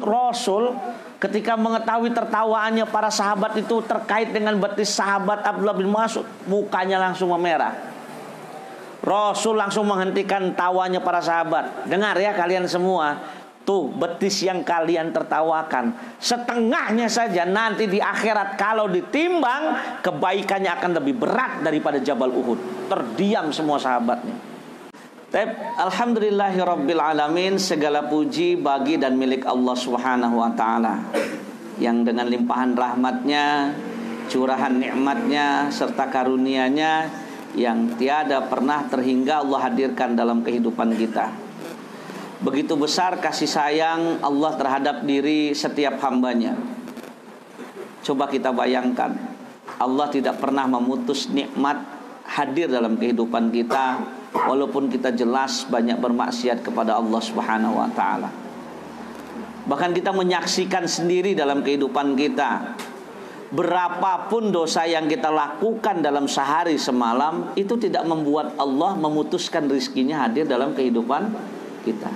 Rasul ketika mengetahui tertawaannya para sahabat itu terkait dengan betis sahabat Abdullah bin Mas'ud, mukanya langsung memerah. Rasul langsung menghentikan tawanya para sahabat. Dengar ya kalian semua, tuh betis yang kalian tertawakan, setengahnya saja nanti di akhirat kalau ditimbang kebaikannya akan lebih berat daripada Jabal Uhud. Terdiam semua sahabatnya. Alhamdulillahirabbil alamin, segala puji bagi dan milik Allah Subhanahu wa taala yang dengan limpahan rahmatnya, curahan nikmatnya serta karunia-Nya yang tiada pernah terhingga Allah hadirkan dalam kehidupan kita. Begitu besar kasih sayang Allah terhadap diri setiap hambanya. Coba kita bayangkan, Allah tidak pernah memutus nikmat hadir dalam kehidupan kita, walaupun kita jelas banyak bermaksiat kepada Allah Subhanahu wa taala. Bahkan kita menyaksikan sendiri dalam kehidupan kita, berapapun dosa yang kita lakukan dalam sehari semalam itu tidak membuat Allah memutuskan rizkinya hadir dalam kehidupan kita.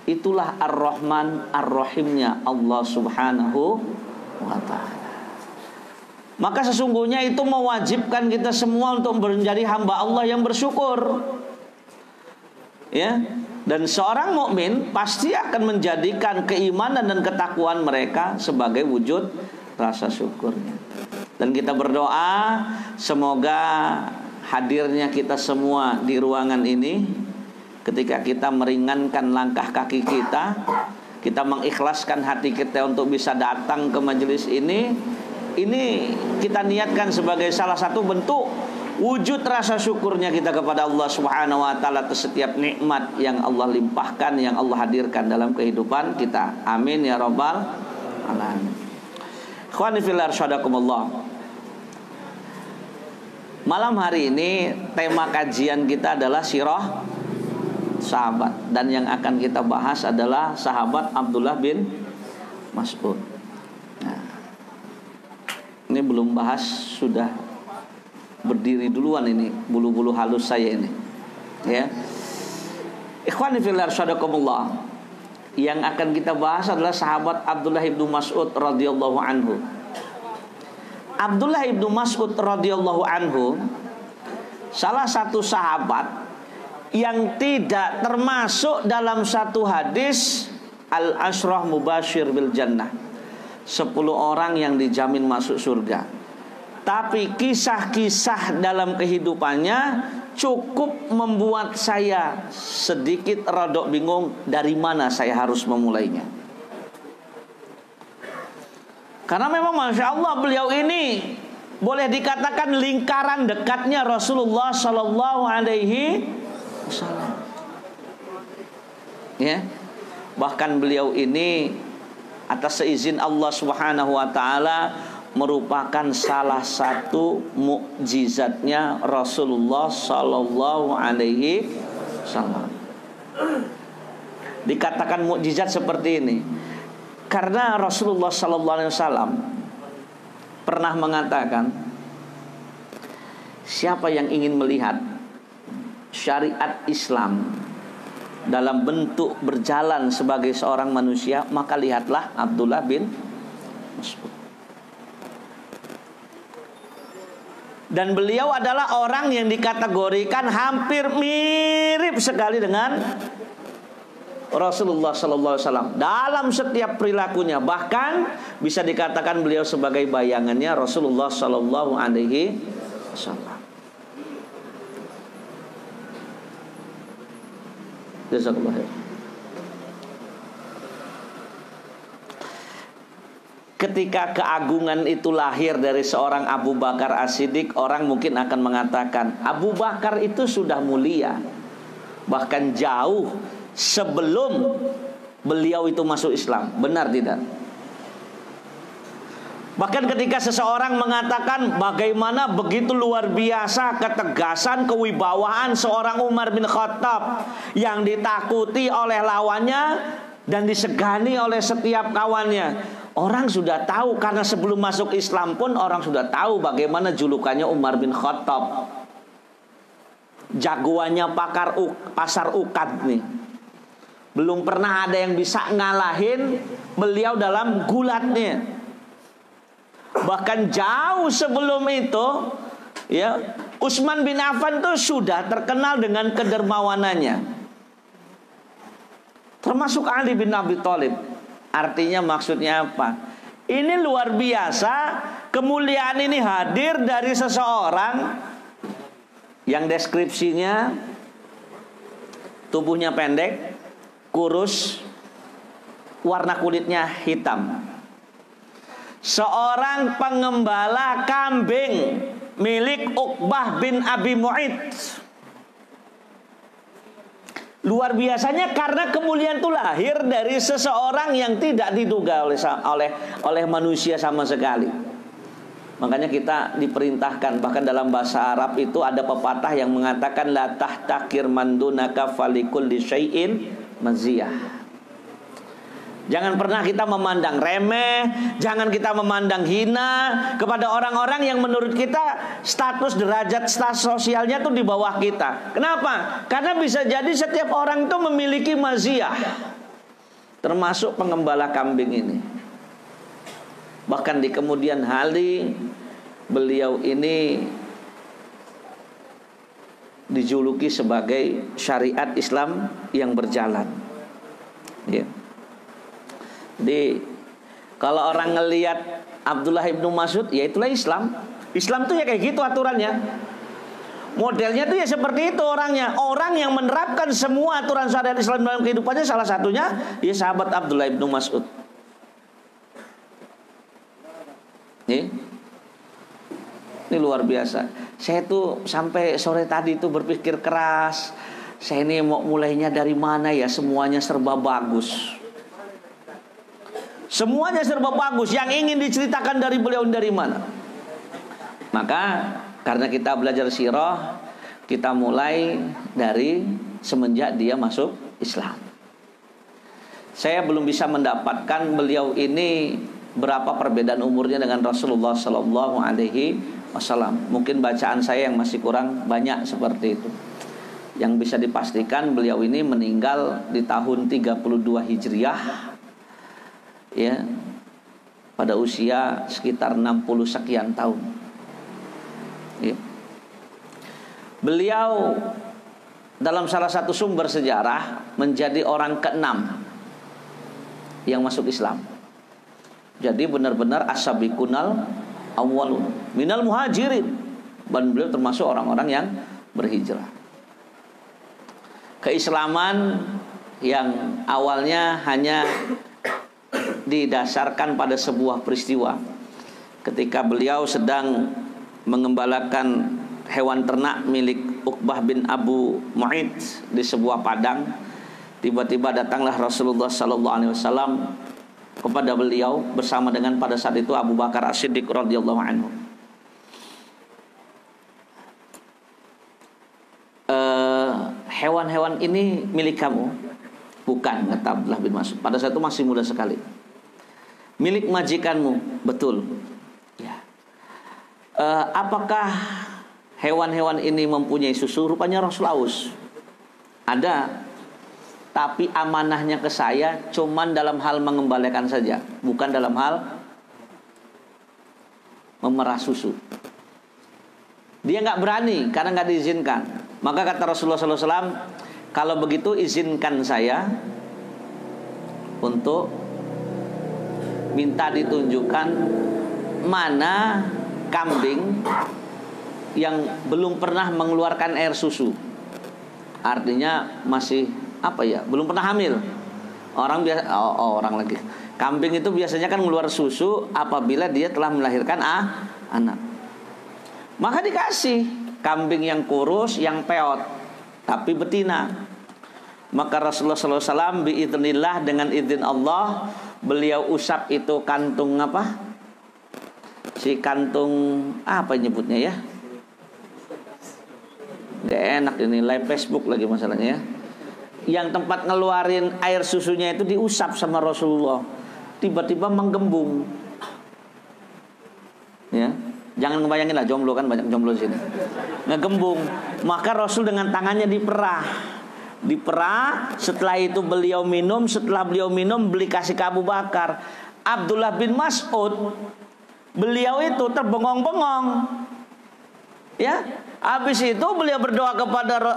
Itulah Ar-Rahman Ar-Rahimnya Allah Subhanahu wa ta'ala. Maka sesungguhnya itu mewajibkan kita semua untuk menjadi hamba Allah yang bersyukur. Ya, dan seorang mukmin pasti akan menjadikan keimanan dan ketakwaan mereka sebagai wujud rasa syukurnya. Dan kita berdoa semoga hadirnya kita semua di ruangan ini, ketika kita meringankan langkah kaki kita, kita mengikhlaskan hati kita untuk bisa datang ke majelis ini kita niatkan sebagai salah satu bentuk wujud rasa syukurnya kita kepada Allah Subhanahu wa taala atas setiap nikmat yang Allah limpahkan, yang Allah hadirkan dalam kehidupan kita. Amin ya rabbal alamin. Ikhwani fillah arsyadakumullah. Malam hari ini tema kajian kita adalah sirah sahabat, dan yang akan kita bahas adalah sahabat Abdullah bin Mas'ud. Ini belum bahas sudah berdiri duluan ini, bulu-bulu halus saya ini. Ya. Ikhwani fillah arsyadakumullah. Yang akan kita bahas adalah sahabat Abdullah bin Mas'ud radhiyallahu anhu. Abdullah bin Mas'ud radhiyallahu anhu salah satu sahabat yang tidak termasuk dalam satu hadis al-ashrah mubasyir bil jannah, 10 orang yang dijamin masuk surga. Tapi kisah-kisah dalam kehidupannya cukup membuat saya sedikit rodok bingung dari mana saya harus memulainya. Karena memang Masya Allah beliau ini boleh dikatakan lingkaran dekatnya Rasulullah Sallallahu Alaihi Wasallam. Ya, bahkan beliau ini atas seizin Allah Subhanahu wa taala merupakan salah satu mukjizatnya Rasulullah sallallahu alaihi wasallam. Dikatakan mukjizat seperti ini karena Rasulullah sallallahu alaihi wasallam pernah mengatakan, siapa yang ingin melihat syariat Islam dalam bentuk berjalan sebagai seorang manusia, maka lihatlah Abdullah bin Mas'ud. Dan beliau adalah orang yang dikategorikan hampir mirip sekali dengan Rasulullah sallallahu alaihi wasallam dalam setiap perilakunya. Bahkan bisa dikatakan beliau sebagai bayangannya Rasulullah sallallahu alaihi wasallam. Jazakallahu khair. Ketika keagungan itu lahir dari seorang Abu Bakar As-Siddiq, orang mungkin akan mengatakan Abu Bakar itu sudah mulia, bahkan jauh sebelum beliau itu masuk Islam. Benar tidak? Bahkan ketika seseorang mengatakan bagaimana begitu luar biasa ketegasan, kewibawaan seorang Umar bin Khattab yang ditakuti oleh lawannya dan disegani oleh setiap kawannya, orang sudah tahu, karena sebelum masuk Islam pun orang sudah tahu bagaimana julukannya Umar bin Khattab, jagoannya pasar ukad nih. Belum pernah ada yang bisa ngalahin beliau dalam gulatnya. Bahkan jauh sebelum itu, ya, Utsman bin Affan itu sudah terkenal dengan kedermawanannya. Termasuk Ali bin Abi Thalib. Artinya maksudnya apa? Ini luar biasa, kemuliaan ini hadir dari seseorang yang deskripsinya tubuhnya pendek, kurus, warna kulitnya hitam. Seorang pengembala kambing milik Uqbah bin Abi Mu'ayth. Luar biasanya karena kemuliaan itu lahir dari seseorang yang tidak diduga oleh manusia sama sekali. Makanya kita diperintahkan, bahkan dalam bahasa Arab itu ada pepatah yang mengatakan la tahtakir mandunaka falikulli syai'in maziyah. Jangan pernah kita memandang remeh, jangan kita memandang hina kepada orang-orang yang menurut kita status derajat sosialnya tuh di bawah kita. Kenapa? Karena bisa jadi setiap orang itu memiliki maziyah, termasuk pengembala kambing ini. Bahkan di kemudian hari beliau ini dijuluki sebagai syariat Islam yang berjalan. Ya. Jadi kalau orang ngelihat Abdullah ibnu Mas'ud, ya itulah Islam. Islam tuh ya kayak gitu aturannya. Modelnya tuh ya seperti itu orangnya. Orang yang menerapkan semua aturan syariat Islam dalam kehidupannya salah satunya ya sahabat Abdullah ibnu Mas'ud. Ini luar biasa. Saya tuh sampai sore tadi tuh berpikir keras. Saya ini mau mulainya dari mana ya? Semuanya serba bagus. Semuanya serba bagus. Yang ingin diceritakan dari beliau dari mana? Maka karena kita belajar sirah, kita mulai dari semenjak dia masuk Islam. Saya belum bisa mendapatkan beliau ini berapa perbedaan umurnya dengan Rasulullah Sallallahu Alaihi Wasallam. Mungkin bacaan saya yang masih kurang banyak seperti itu. Yang bisa dipastikan beliau ini meninggal di tahun 32 Hijriah, ya, pada usia sekitar 60 sekian tahun. Ya. Beliau dalam salah satu sumber sejarah menjadi orang ke-6 yang masuk Islam. Jadi benar-benar as-sabiqunal awwalun minal muhajirin. Dan beliau termasuk orang-orang yang berhijrah. Keislaman yang awalnya hanya didasarkan pada sebuah peristiwa ketika beliau sedang mengembalakan hewan ternak milik Uqbah bin Abu Mu'ayth di sebuah padang. Tiba-tiba datanglah Rasulullah sallallahu alaihi wasallam kepada beliau bersama dengan pada saat itu Abu Bakar As-Siddiq radhiyallahu anhu. Hewan-hewan ini milik kamu? Bukan, kata Abdullah bin Mas'ud. Pada saat itu masih muda sekali. Milik majikanmu? Betul. Ya. Apakah hewan-hewan ini mempunyai susu? Rupanya Rasul aus. Ada. Tapi amanahnya ke saya cuman dalam hal mengembalikan saja, bukan dalam hal memerah susu. Dia nggak berani karena nggak diizinkan. Maka kata Rasulullah SAW, kalau begitu izinkan saya untuk minta ditunjukkan mana kambing yang belum pernah mengeluarkan air susu. Artinya masih belum pernah hamil. Orang biasa orang lagi. Kambing itu biasanya kan keluar susu apabila dia telah melahirkan anak. Maka dikasih kambing yang kurus, yang peot, tapi betina. Maka Rasulullah SAW biidznillah, dengan izin Allah, beliau usap itu kantung apa? Si kantung apa nyebutnya ya? Gak enak ini, live Facebook lagi masalahnya ya. Yang tempat ngeluarin air susunya itu diusap sama Rasulullah. Tiba-tiba menggembung. Ya, jangan ngebayangin lah, jomblo kan banyak jomblo di sini. Ngegembung. Maka Rasul dengan tangannya diperah. diperah. Setelah itu beliau minum. Setelah beliau minum, beli kasih ke Abu Bakar. Abdullah bin Mas'ud, beliau itu terbengong-bengong. Ya, habis itu beliau berdoa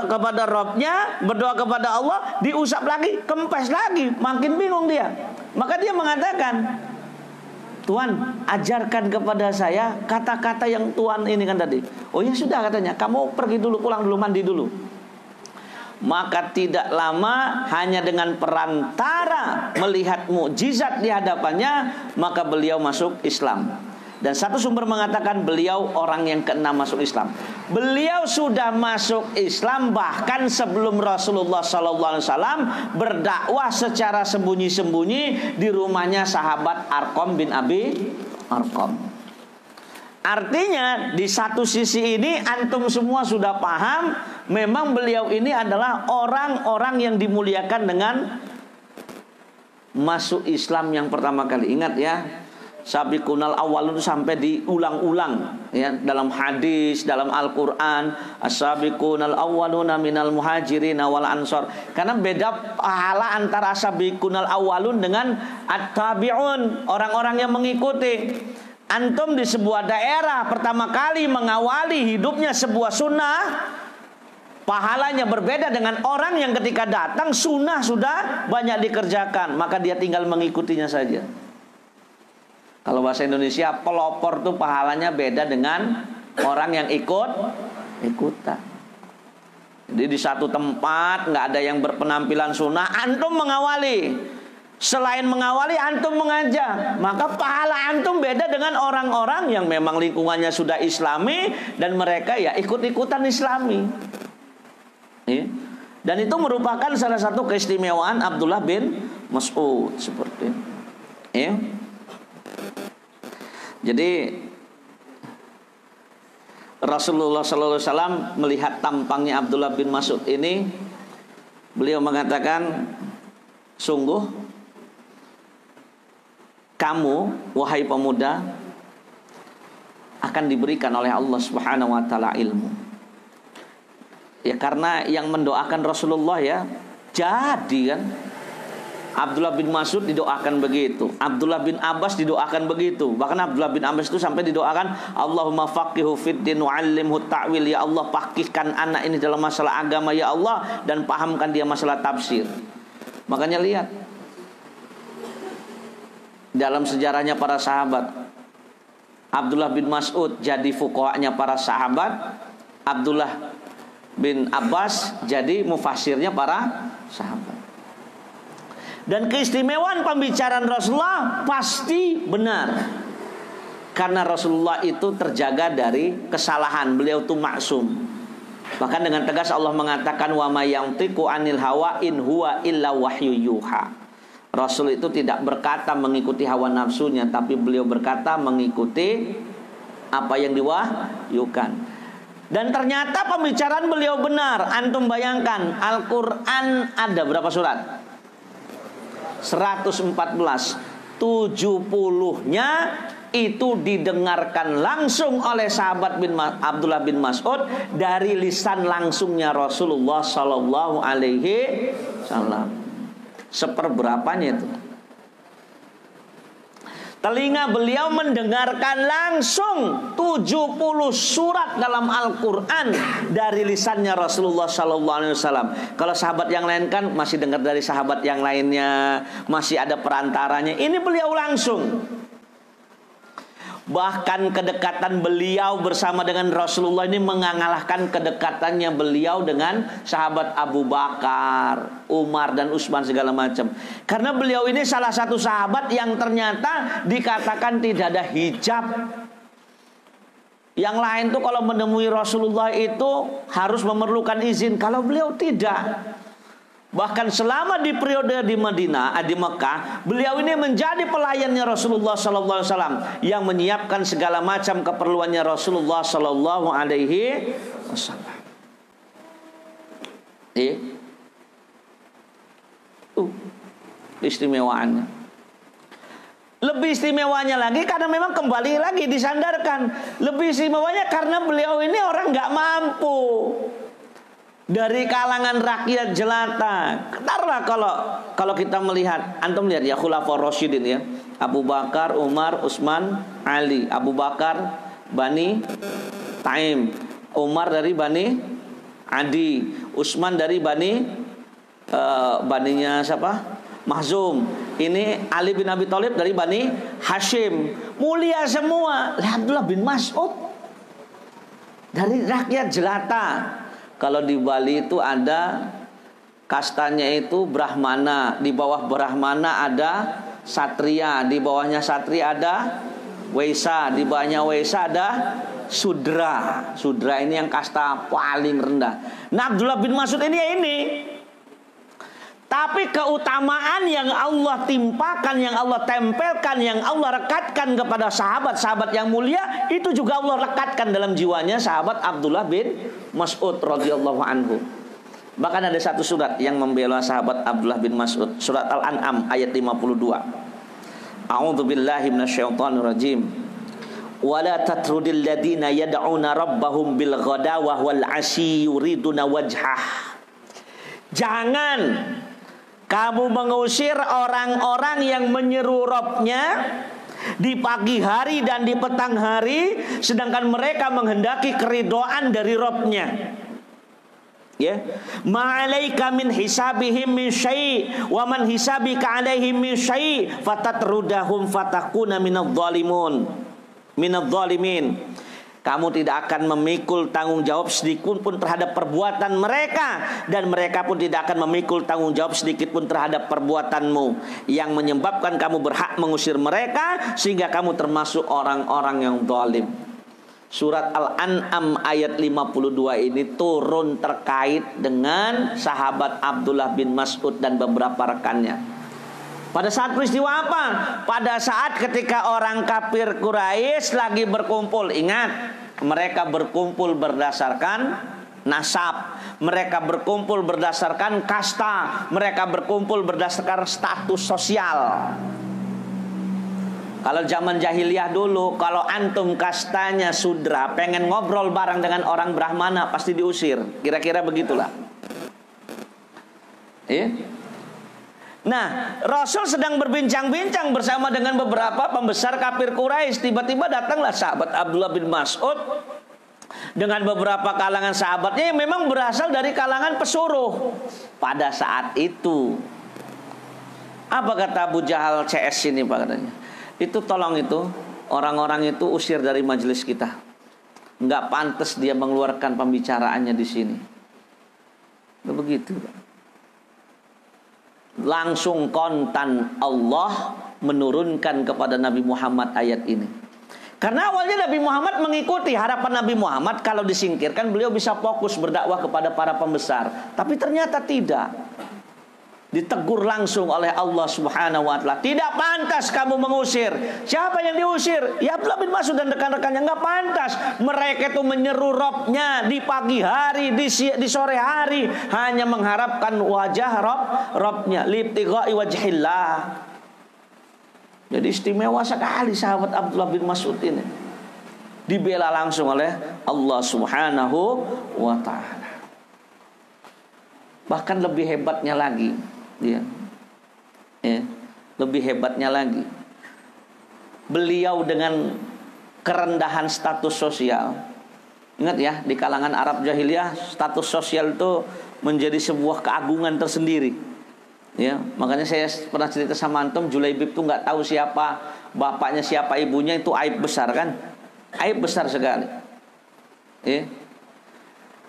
kepada Rabbnya, berdoa kepada Allah, diusap lagi, kempes lagi, makin bingung dia. Maka dia mengatakan, Tuhan, ajarkan kepada saya kata-kata yang Tuhan ini kan tadi. Oh ya sudah, katanya, kamu pergi dulu, pulang dulu, mandi dulu. Maka tidak lama, hanya dengan perantara melihat mukjizat di hadapannya, maka beliau masuk Islam. Dan satu sumber mengatakan beliau orang yang ke-6 masuk Islam. Beliau sudah masuk Islam bahkan sebelum Rasulullah SAW berdakwah secara sembunyi-sembunyi di rumahnya sahabat Arqam bin Abi Arqam. Artinya di satu sisi ini antum semua sudah paham, memang beliau ini adalah orang-orang yang dimuliakan dengan masuk Islam yang pertama kali. Ingat ya, sabiqunal awwalun sampai diulang-ulang ya, dalam hadis, dalam Al-Qur'an, as-sabiqunal awwaluna minal muhajirin wal ansor. Karena beda pahala antara sabiqunal awwalun dengan at-tabi'un, orang-orang yang mengikuti. Antum di sebuah daerah pertama kali mengawali hidupnya sebuah sunnah, pahalanya berbeda dengan orang yang ketika datang sunnah sudah banyak dikerjakan, maka dia tinggal mengikutinya saja. Kalau bahasa Indonesia, pelopor tuh pahalanya beda dengan orang yang ikutan. Jadi di satu tempat nggak ada yang berpenampilan sunnah, antum mengawali. Selain mengawali, antum mengajak, maka pahala antum beda dengan orang-orang yang memang lingkungannya sudah Islami dan mereka ya ikut-ikutan Islami. Ya. Dan itu merupakan salah satu keistimewaan Abdullah bin Mas'ud seperti itu. Ya. Jadi Rasulullah SAW melihat tampangnya Abdullah bin Mas'ud ini, beliau mengatakan, sungguh kamu wahai pemuda akan diberikan oleh Allah Subhanahu wa taala ilmu. Ya karena yang mendoakan Rasulullah ya jadi kan. Abdullah bin Mas'ud didoakan begitu, Abdullah bin Abbas didoakan begitu. Bahkan Abdullah bin Abbas itu sampai didoakan, Allahumma faqihu fiddin wa'allimhu ta'wil. Ya Allah, pakihkan anak ini dalam masalah agama ya Allah, dan pahamkan dia masalah tafsir. Makanya lihat dalam sejarahnya para sahabat, Abdullah bin Mas'ud jadi fuqahanya para sahabat, Abdullah bin Abbas jadi mufassirnya para sahabat. Dan keistimewaan pembicaraan Rasulullah pasti benar, karena Rasulullah itu terjaga dari kesalahan. Beliau itu maksum. Bahkan dengan tegas Allah mengatakan, wa may yantiqu anil hawa in huwa illa wahyu yuha. Rasul itu tidak berkata mengikuti hawa nafsunya, tapi beliau berkata mengikuti apa yang diwahyukan. Dan ternyata pembicaraan beliau benar. Antum bayangkan, Al-Quran ada berapa surat? 114. 70-nya itu didengarkan langsung oleh sahabat Abdullah bin Mas'ud dari lisan langsungnya Rasulullah Sallallahu Alaihi Wasallam. Seperberapanya itu? Telinga beliau mendengarkan langsung 70 surat dalam Al-Quran dari lisannya Rasulullah SAW. Kalau sahabat yang lain kan masih dengar dari sahabat yang lainnya, masih ada perantaranya. Ini beliau langsung. Bahkan kedekatan beliau bersama dengan Rasulullah ini mengalahkan kedekatannya beliau dengan sahabat Abu Bakar, Umar dan Utsman segala macam. Karena beliau ini salah satu sahabat yang ternyata dikatakan tidak ada hijab. Yang lain tuh kalau menemui Rasulullah itu harus memerlukan izin. Kalau beliau tidak. Bahkan selama di periode di Madinah, di Mekah, beliau ini menjadi pelayannya Rasulullah Sallallahu Alaihi Wasallam yang menyiapkan segala macam keperluannya Rasulullah Sallallahu Alaihi Wasallam. Istimewaannya. Lebih istimewanya lagi karena memang kembali lagi disandarkan. Lebih istimewanya karena beliau ini orang nggak mampu. dari kalangan rakyat jelata. Taruhlah kalau kita melihat, antum lihat ya Khulafaur Rasyidin ya, Abu Bakar, Umar, Utsman, Ali. Abu Bakar Bani Taim, Umar dari Bani Adi, Utsman dari Baninya siapa? Mahzum. Ini Ali bin Abi Thalib dari Bani Hashim. Mulia semua. Abdullah bin Mas'ud dari rakyat jelata. Kalau di Bali itu ada kastanya itu Brahmana, di bawah Brahmana ada Satria, di bawahnya Satria ada Waisa, di bawahnya Waisa ada Sudra. Sudra ini yang kasta paling rendah. Nah, Abdullah bin Mas'ud ini. Tapi keutamaan yang Allah timpakan, yang Allah tempelkan, yang Allah rekatkan kepada sahabat-sahabat yang mulia, itu juga Allah rekatkan dalam jiwanya sahabat Abdullah bin Mas'ud radhiyallahu anhu. Bahkan ada satu surat yang membela sahabat Abdullah bin Mas'ud, surat Al-An'am ayat 52. A'udzubillahi minasyaitonirrajim. Wala tatrudil ladina yad'una rabbahum bil ghadawah wal 'ashyi yuriduna wajhah. Jangan kamu mengusir orang-orang yang menyeru Rabb-nya di pagi hari dan di petang hari, sedangkan mereka menghendaki keridhaan dari Rabb-nya. Ya, ma'alaika min hisabihim min syai' wa man hisabika 'alaihim min syai' fatatrudahum fatakuna minadh-dhalimin. Kamu tidak akan memikul tanggung jawab sedikit pun terhadap perbuatan mereka, dan mereka pun tidak akan memikul tanggung jawab sedikit pun terhadap perbuatanmu, yang menyebabkan kamu berhak mengusir mereka sehingga kamu termasuk orang-orang yang zalim. Surat Al-An'am ayat 52 ini turun terkait dengan sahabat Abdullah bin Mas'ud dan beberapa rekannya. Pada saat peristiwa apa? Pada saat ketika orang kafir Quraisy lagi berkumpul. Ingat, mereka berkumpul berdasarkan nasab, mereka berkumpul berdasarkan kasta, mereka berkumpul berdasarkan status sosial. Kalau zaman jahiliyah dulu, kalau antum kastanya Sudra pengen ngobrol bareng dengan orang Brahmana pasti diusir. Kira-kira begitulah. Nah, Rasul sedang berbincang-bincang bersama dengan beberapa pembesar kafir Quraisy. Tiba-tiba datanglah sahabat Abdullah bin Mas'ud dengan beberapa kalangan sahabatnya yang memang berasal dari kalangan pesuruh. Pada saat itu, apa kata Abu Jahal CS ini Pak katanya? Itu tolong itu orang-orang itu usir dari majelis kita. Nggak pantas dia mengeluarkan pembicaraannya di sini. Begitu Pak. Langsung kontan Allah menurunkan kepada Nabi Muhammad ayat ini. Karena awalnya Nabi Muhammad mengikuti harapan Nabi Muhammad, kalau disingkirkan beliau bisa fokus berdakwah kepada para pembesar. Tapi ternyata tidak. Ditegur langsung oleh Allah Subhanahu wa taala. Tidak pantas kamu mengusir. Siapa yang diusir? Ya Abdullah bin Mas'ud dan rekan-rekannya. Enggak pantas. Mereka itu menyeru Rabb-nya di pagi hari, di sore hari, hanya mengharapkan wajah Rabb-nya, libtigha'i wajhillah. Jadi istimewa sekali sahabat Abdullah bin Mas'ud ini. Dibela langsung oleh Allah Subhanahu wa taala. Bahkan lebih hebatnya lagi, lebih hebatnya lagi, beliau dengan kerendahan status sosial. Ingat ya, di kalangan Arab jahiliyah status sosial itu menjadi sebuah keagungan tersendiri. Ya, makanya saya pernah cerita sama antum, Julaibib itu nggak tahu siapa bapaknya, siapa ibunya, itu aib besar kan? Aib besar sekali.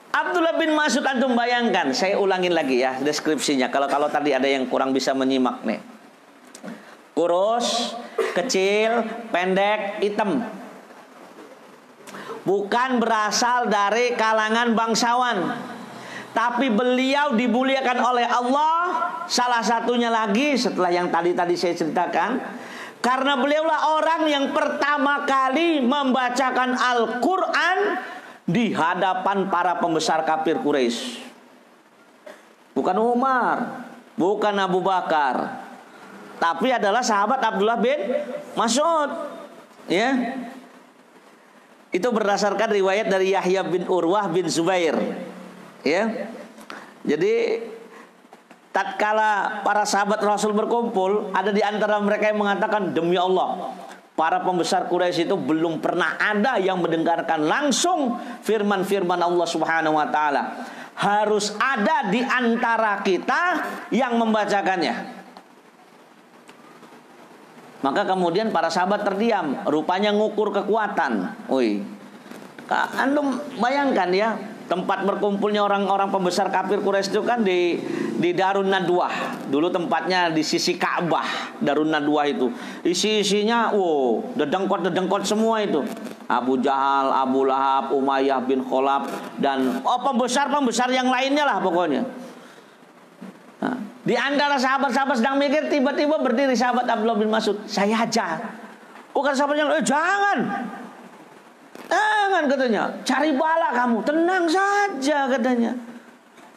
Abdullah bin Mas'ud, antum bayangkan, saya ulangin lagi ya deskripsinya. Kalau tadi ada yang kurang bisa menyimak nih. Kurus, kecil, pendek, hitam. Bukan berasal dari kalangan bangsawan, tapi beliau dimuliakan oleh Allah. Salah satunya lagi setelah yang tadi saya ceritakan, karena beliaulah orang yang pertama kali membacakan Al-Quran di hadapan para pembesar kafir Quraisy. Bukan Umar, bukan Abu Bakar, tapi adalah sahabat Abdullah bin Mas'ud. Ya, itu berdasarkan riwayat dari Yahya bin Urwah bin Zubair. Ya, Jadi tatkala para sahabat Rasul berkumpul, ada di antara mereka yang mengatakan, demi Allah, para pembesar Quraisy itu belum pernah ada yang mendengarkan langsung firman-firman Allah Subhanahu wa taala. Harus ada di antara kita yang membacakannya. Maka kemudian para sahabat terdiam, rupanya ngukur kekuatan. Antum bayangkan ya, tempat berkumpulnya orang-orang pembesar kafir Quraisy itu kan di Darun Nadwah. Dulu tempatnya di sisi Ka'bah, Darun Nadwah itu. Isi-isinya dedengkot-dedengkot semua itu. Abu Jahal, Abu Lahab, Umayyah bin Khalaf, dan pembesar-pembesar yang lainnya lah pokoknya. Nah, di antara sahabat-sahabat sedang mikir, tiba-tiba berdiri sahabat Abdullah bin Mas'ud, saya aja. Bukan sahabatnya, jangan katanya, cari bala kamu, tenang saja katanya.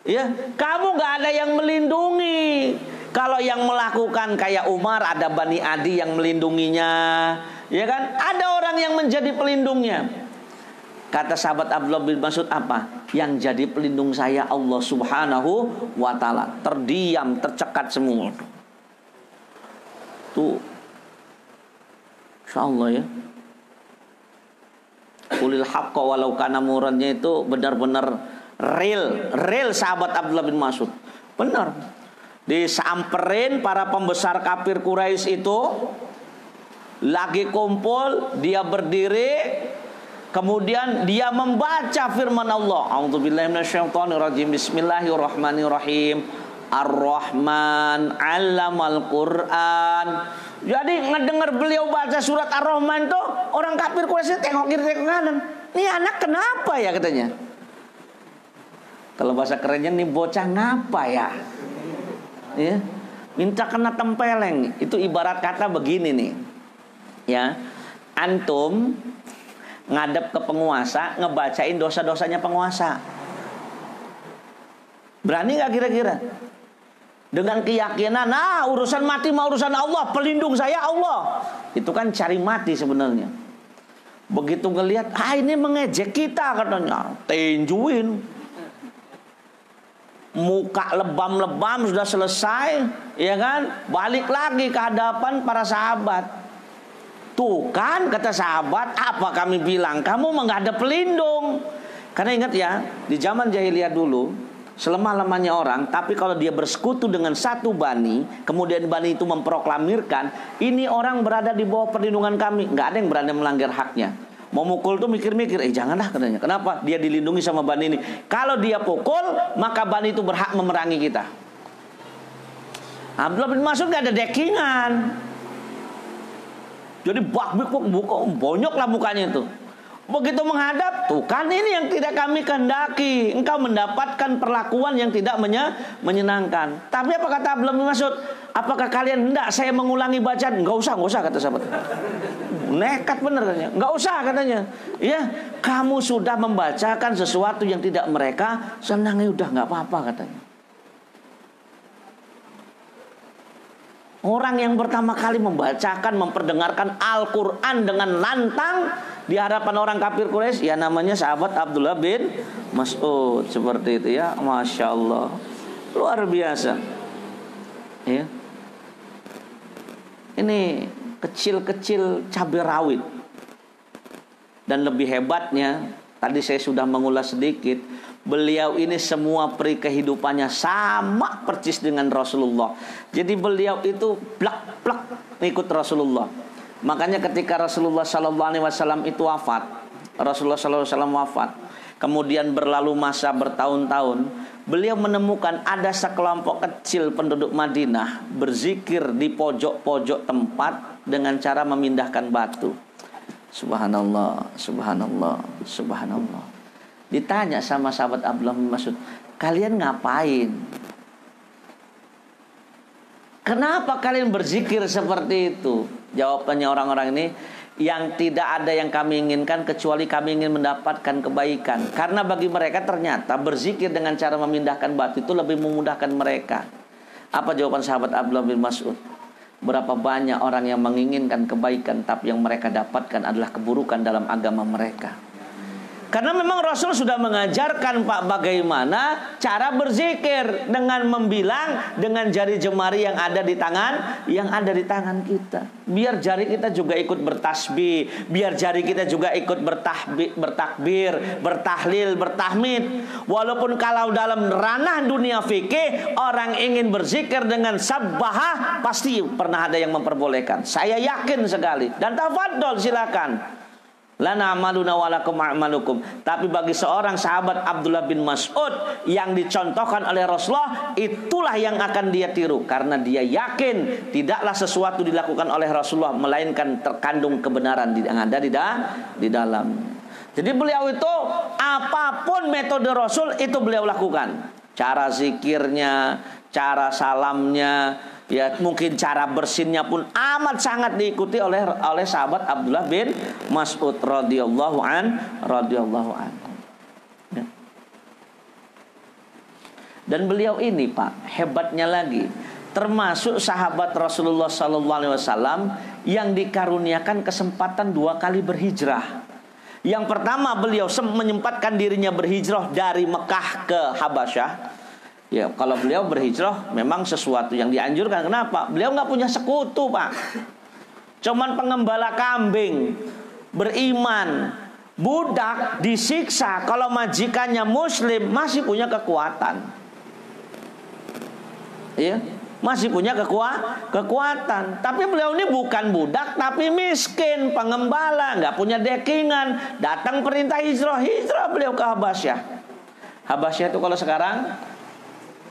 Ya, kamu nggak ada yang melindungi. Kalau yang melakukan kayak Umar, ada Bani Adi yang melindunginya, ya kan? Ada orang yang menjadi pelindungnya. Kata sahabat Abdullah bin Mas'ud apa? Yang jadi pelindung saya Allah Subhanahu wa ta'ala. Terdiam, tercekat semua. Tuh, insyaallah ya. Qulil haqqa walau kana murannya itu benar-benar real sahabat Abdullah bin Mas'ud. Benar. Disamperin para pembesar kafir Quraisy itu, lagi kumpul, dia berdiri, kemudian dia membaca firman Allah. A'udzubillahi minasyaitonirrajim. Bismillahirrahmanirrahim. Ar-Rahman 'allamal Qur'an. Jadi ngedengar beliau baca surat Ar-Rahman tuh, orang kafir Quraisy tengok kiri tengok kanan. Ini anak kenapa ya katanya? Kalau bahasa kerennya, nih bocah ngapa ya? Ya, minta kena tempeleng. Itu ibarat kata begini nih. Ya, antum ngadep ke penguasa, ngebacain dosa-dosanya penguasa. Berani gak kira-kira? Dengan keyakinan, urusan mati mau urusan Allah, pelindung saya Allah. Itu kan cari mati sebenarnya. Begitu ngelihat, ini mengejek kita katanya, tinjuin. Muka lebam-lebam sudah selesai, ya kan? Balik lagi ke hadapan para sahabat. Tuh kan kata sahabat, apa kami bilang, kamu menghadap pelindung. Karena ingat ya, di zaman jahiliyah dulu, selemah-lemahnya orang, tapi kalau dia bersekutu dengan satu bani, kemudian bani itu memproklamirkan, ini orang berada di bawah perlindungan kami, nggak ada yang berani melanggar haknya. Mau mukul tuh mikir-mikir, janganlah katanya. Kenapa? Dia dilindungi sama bani ini. Kalau dia pukul, maka bani itu berhak memerangi kita. Abdullah bin Mas'ud nggak ada dekingan. Jadi bonyoklah mukanya itu. Begitu menghadap, tuh kan ini yang tidak kami kehendaki. Engkau mendapatkan perlakuan yang tidak menyenangkan. Tapi apa kata Abdullah bin Mas'ud? Apakah kalian hendak saya mengulangi bacaan? Enggak usah kata sahabat. Nekat bener katanya. Enggak usah katanya. Ya, kamu sudah membacakan sesuatu yang tidak mereka senangi, udah enggak apa-apa katanya. Orang yang pertama kali membacakan, memperdengarkan Al-Quran dengan lantang di hadapan orang kafir Quraisy, ya namanya sahabat Abdullah bin Mas'ud. Seperti itu ya, Masya Allah, luar biasa ya. Ini kecil-kecil cabai rawit. Dan lebih hebatnya, tadi saya sudah mengulas sedikit, beliau ini semua peri kehidupannya sama persis dengan Rasulullah. Jadi beliau itu plak-plak ikut Rasulullah. Makanya ketika Rasulullah SAW itu wafat, Rasulullah SAW wafat, kemudian berlalu masa bertahun-tahun, beliau menemukan ada sekelompok kecil penduduk Madinah berzikir di pojok-pojok tempat dengan cara memindahkan batu. Subhanallah, subhanallah, subhanallah. Ditanya sama sahabat Abdullah bin Mas'ud, kalian ngapain? Kenapa kalian berzikir seperti itu? Jawabannya orang-orang ini, yang tidak ada yang kami inginkan kecuali kami ingin mendapatkan kebaikan. Karena bagi mereka ternyata berzikir dengan cara memindahkan batu itu lebih memudahkan mereka. Apa jawaban sahabat Abdullah bin Mas'ud? Berapa banyak orang yang menginginkan kebaikan, tapi yang mereka dapatkan adalah keburukan dalam agama mereka. Karena memang Rasul sudah mengajarkan Pak bagaimana cara berzikir dengan membilang dengan jari jemari yang ada di tangan kita. Biar jari kita juga ikut bertasbih, biar jari kita juga ikut bertakbir, bertahlil, bertahmid. Walaupun kalau dalam ranah dunia fikih orang ingin berzikir dengan sabbahah, pasti pernah ada yang memperbolehkan. Saya yakin sekali. Dan tafadhol silakan. Lana amaluna walakum a'malukum. Tapi bagi seorang sahabat Abdullah bin Mas'ud yang dicontohkan oleh Rasulullah, itulah yang akan dia tiru. Karena dia yakin tidaklah sesuatu dilakukan oleh Rasulullah melainkan terkandung kebenaran yang ada di dalam. Jadi beliau itu apapun metode Rasul itu beliau lakukan. Cara zikirnya, cara salamnya, ya mungkin cara bersinnya pun amat sangat diikuti oleh sahabat Abdullah bin Mas'ud radhiyallahu an. Ya. Dan beliau ini Pak, hebatnya lagi, termasuk sahabat Rasulullah SAW yang dikaruniakan kesempatan 2 kali berhijrah. Yang pertama beliau menyempatkan dirinya berhijrah dari Mekah ke Habasyah. Ya, kalau beliau berhijrah memang sesuatu yang dianjurkan. Kenapa? Beliau nggak punya sekutu, Pak. Cuman pengembala kambing, beriman, budak disiksa. Kalau majikannya Muslim masih punya kekuatan. Ya, masih punya kekuatan. Tapi beliau ini bukan budak, tapi miskin, pengembala, nggak punya dekingan. Datang perintah hijrah beliau ke Habasyah. Habasyah itu kalau sekarang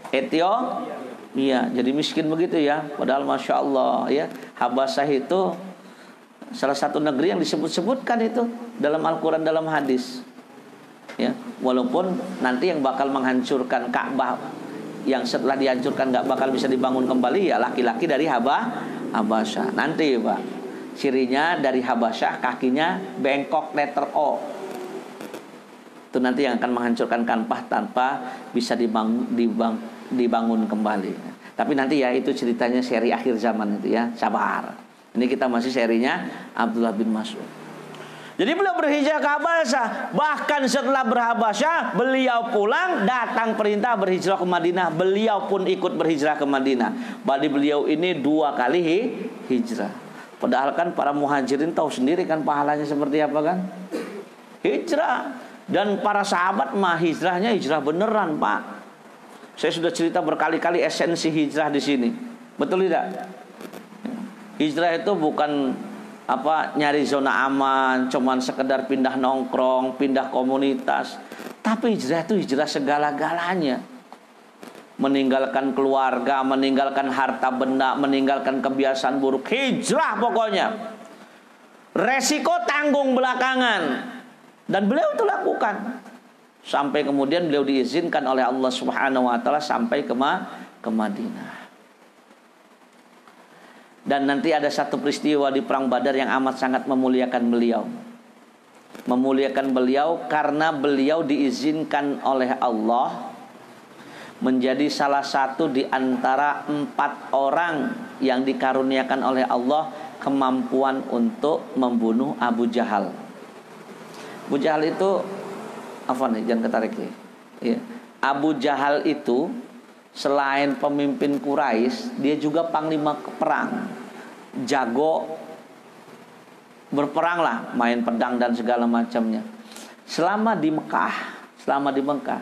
Ethiopia, jadi miskin begitu ya. Padahal masya Allah ya, Habasyah itu salah satu negeri yang disebut-sebutkan itu dalam Al-Quran, dalam hadis. Ya, walaupun nanti yang bakal menghancurkan Ka'bah, yang setelah dihancurkan nggak bakal bisa dibangun kembali, ya laki-laki dari Habasyah. Nanti Pak, cirinya dari Habasyah kakinya bengkok letter O. Itu nanti yang akan menghancurkan Ka'bah tanpa bisa dibangun kembali. Tapi nanti ya itu ceritanya seri akhir zaman itu ya, sabar. Ini kita masih serinya Abdullah bin Mas'ud. Jadi beliau berhijrah ke Habasyah. Bahkan setelah berhabasyah, beliau pulang, datang perintah berhijrah ke Madinah. Beliau pun ikut berhijrah ke Madinah. Bagi beliau ini 2 kali hijrah. Padahal kan para muhajirin tahu sendiri kan pahalanya seperti apa kan? Hijrah. Dan para sahabat mah hijrahnya hijrah beneran, Pak. Saya sudah cerita berkali-kali esensi hijrah di sini. Betul tidak? Hijrah itu bukan nyari zona aman, cuman sekedar pindah nongkrong, pindah komunitas. Tapi hijrah itu hijrah segala-galanya. Meninggalkan keluarga, meninggalkan harta benda, meninggalkan kebiasaan buruk. Hijrah pokoknya. Resiko tanggung belakangan. Dan beliau itu lakukan. Sampai kemudian beliau diizinkan oleh Allah Subhanahu wa taala sampai ke Madinah. Dan nanti ada satu peristiwa di perang Badar yang amat sangat memuliakan beliau. Memuliakan beliau karena beliau diizinkan oleh Allah menjadi salah satu di antara 4 orang yang dikaruniakan oleh Allah kemampuan untuk membunuh Abu Jahal. Abu Jahal itu jangan ketarik ya. Abu Jahal itu selain pemimpin Quraisy, dia juga panglima perang. Jago berperang lah, main pedang dan segala macamnya. Selama di Mekah,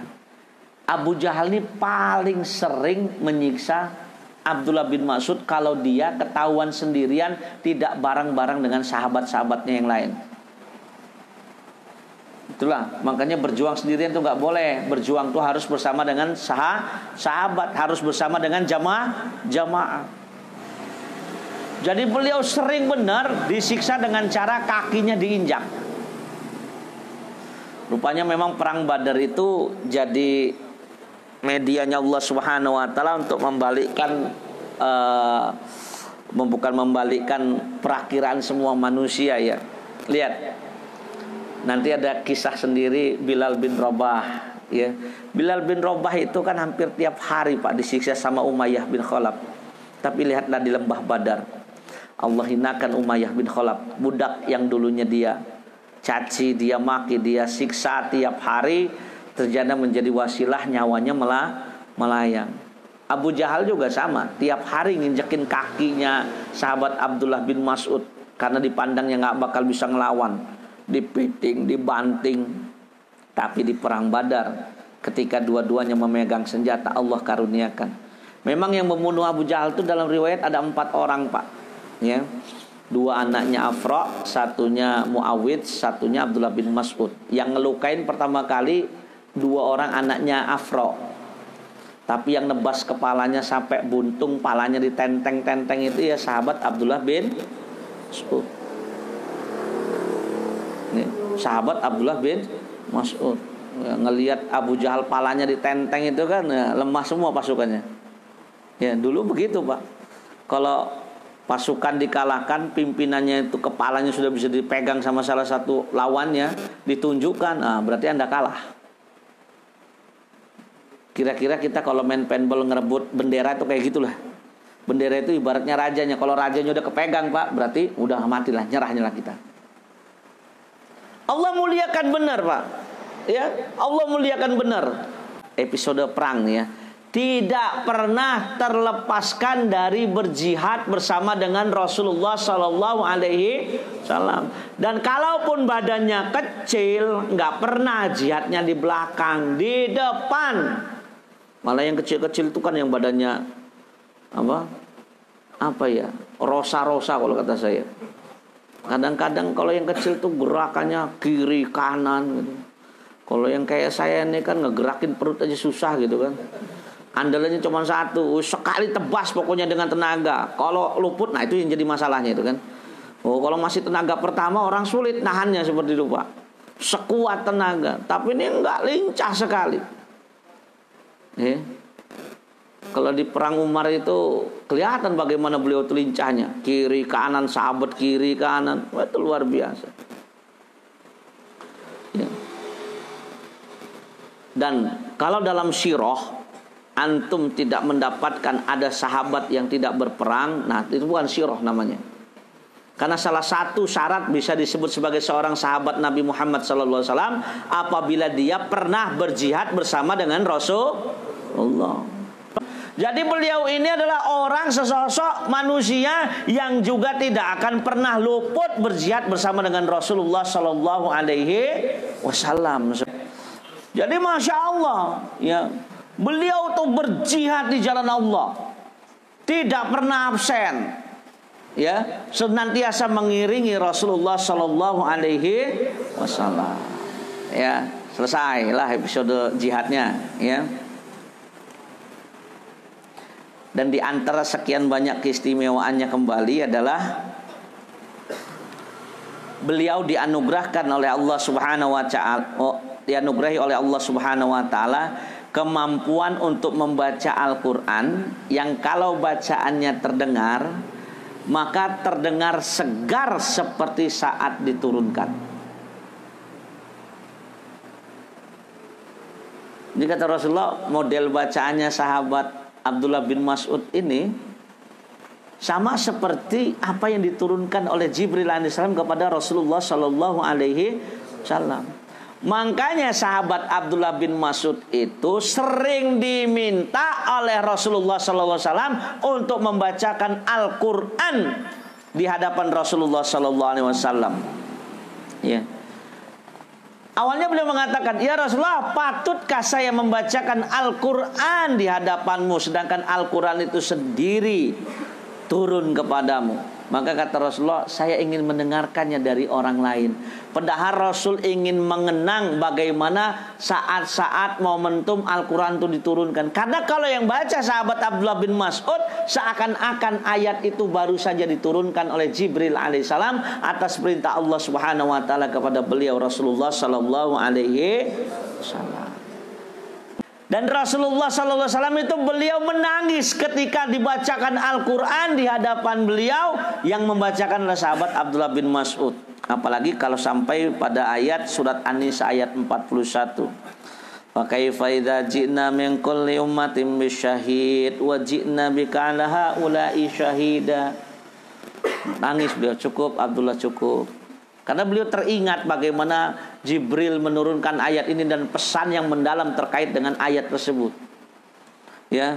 Abu Jahal ini paling sering menyiksa Abdullah bin Mas'ud kalau dia ketahuan sendirian tidak bareng-bareng dengan sahabat-sahabatnya yang lain. Itulah makanya berjuang sendirian itu nggak boleh. Berjuang tuh harus bersama dengan sahabat, harus bersama dengan jamaah. Jadi beliau sering benar disiksa dengan cara kakinya diinjak. Rupanya memang perang Badar itu jadi medianya Allah Subhanahu wa taala untuk membalikkan bukan membalikkan perakiraan semua manusia ya. Lihat. Nanti ada kisah sendiri Bilal bin Rabah ya. Bilal bin Rabah itu kan hampir tiap hari Pak disiksa sama Umayyah bin Khalaf. Tapi lihatlah di lembah Badar, Allah hinakan Umayyah bin Khalaf, budak yang dulunya dia caci, dia maki, dia siksa tiap hari, ternyata menjadi wasilah nyawanya melayang. Abu Jahal juga sama, tiap hari nginjekin kakinya sahabat Abdullah bin Mas'ud karena dipandangnya nggak bakal bisa ngelawan, dipiting, dibanting. Tapi di perang Badar, ketika dua-duanya memegang senjata, Allah karuniakan. Memang yang membunuh Abu Jahal itu dalam riwayat ada 4 orang, Pak. Ya. 2 anaknya Afra, satunya Muawid, satunya Abdullah bin Mas'ud. Yang ngelukain pertama kali 2 orang anaknya Afra. Tapi yang nebas kepalanya sampai buntung, palanya ditenteng-tenteng itu ya sahabat Abdullah bin Mas'ud. Sahabat Abdullah bin Mas'ud. Ya, ngelihat Abu Jahal palanya ditenteng itu kan ya, lemah semua pasukannya. Ya, dulu begitu, Pak. Kalau pasukan dikalahkan, pimpinannya itu kepalanya sudah bisa dipegang sama salah satu lawannya, ditunjukkan, berarti Anda kalah. Kira-kira kita kalau main paintball ngerebut bendera itu kayak gitulah. Bendera itu ibaratnya rajanya. Kalau rajanya udah kepegang, Pak, berarti udah matilah, nyerah kita. Allah muliakan benar, Pak. Ya, Allah muliakan benar. Episode perang nih ya, tidak pernah terlepaskan dari berjihad bersama dengan Rasulullah Sallallahu Alaihi Wasallam. Dan kalaupun badannya kecil, nggak pernah jihadnya di belakang, di depan. Malah yang kecil-kecil itu kan yang badannya apa ya, rosa-rosa kalau kata saya. Kadang-kadang kalau yang kecil tuh gerakannya kiri kanan gitu. Kalau yang kayak saya ini kan ngegerakin perut aja susah gitu kan. Andalannya cuma satu, sekali tebas pokoknya dengan tenaga. Kalau luput, nah itu yang jadi masalahnya itu kan. Oh, kalau masih tenaga pertama orang sulit nahannya seperti itu, Pak. Sekuat tenaga, tapi ini enggak, lincah sekali. Kalau di perang Umar itu kelihatan bagaimana beliau itu lincahnya. Kiri kanan, sahabat kiri kanan, wah, itu luar biasa. Ya. Dan kalau dalam sirah antum tidak mendapatkan ada sahabat yang tidak berperang, nah itu bukan sirah namanya. Karena salah satu syarat bisa disebut sebagai seorang sahabat Nabi Muhammad SAW apabila dia pernah berjihad bersama dengan Rasulullah. Jadi beliau ini adalah orang, sesosok manusia yang juga tidak akan pernah luput berjihad bersama dengan Rasulullah Sallallahu Alaihi Wasallam. Jadi masya Allah, ya, beliau tuh berjihad di jalan Allah, tidak pernah absen, ya, senantiasa mengiringi Rasulullah Sallallahu Alaihi Wasallam. Ya, selesailah episode jihadnya, ya. Dan di antara sekian banyak keistimewaannya kembali adalah beliau dianugerahkan oleh Allah Subhanahu wa taala, dianugerahi oleh Allah Subhanahu wa taala kemampuan untuk membaca Al-Qur'an yang kalau bacaannya terdengar maka terdengar segar seperti saat diturunkan. Jadi kata Rasulullah, model bacaannya sahabat Abdullah bin Mas'ud ini sama seperti apa yang diturunkan oleh Jibril alaihissalam kepada Rasulullah Sallallahu Alaihi Wasallam. Makanya sahabat Abdullah bin Mas'ud itu sering diminta oleh Rasulullah Sallallahu Alaihi Wasallam untuk membacakan Al-Quran di hadapan Rasulullah Sallallahu Alaihi Wasallam. Ya. Awalnya beliau mengatakan, ya Rasulullah, patutkah saya membacakan Al-Quran di hadapanmu, sedangkan Al-Quran itu sendiri turun kepadamu. Maka kata Rasulullah, saya ingin mendengarkannya dari orang lain. Padahal Rasul ingin mengenang bagaimana saat-saat momentum Al-Quran itu diturunkan. Karena kalau yang baca sahabat Abdullah bin Mas'ud, seakan-akan ayat itu baru saja diturunkan oleh Jibril alaihissalam atas perintah Allah Subhanahu wa taala kepada beliau Rasulullah sallallahu alaihi wasallam. Dan Rasulullah sallallahu alaihi wasallam itu beliau menangis ketika dibacakan Al-Qur'an di hadapan beliau, yang membacakan adalah sahabat Abdullah bin Mas'ud. Apalagi kalau sampai pada ayat surat An-Nisa ayat 41. Fa kaifa idza ji'na min kulli ummatin bisyahid wa ji'na bika 'ala haula'i syahida. Nangis beliau, cukup Abdullah, cukup. Karena beliau teringat bagaimana Jibril menurunkan ayat ini dan pesan yang mendalam terkait dengan ayat tersebut. Ya.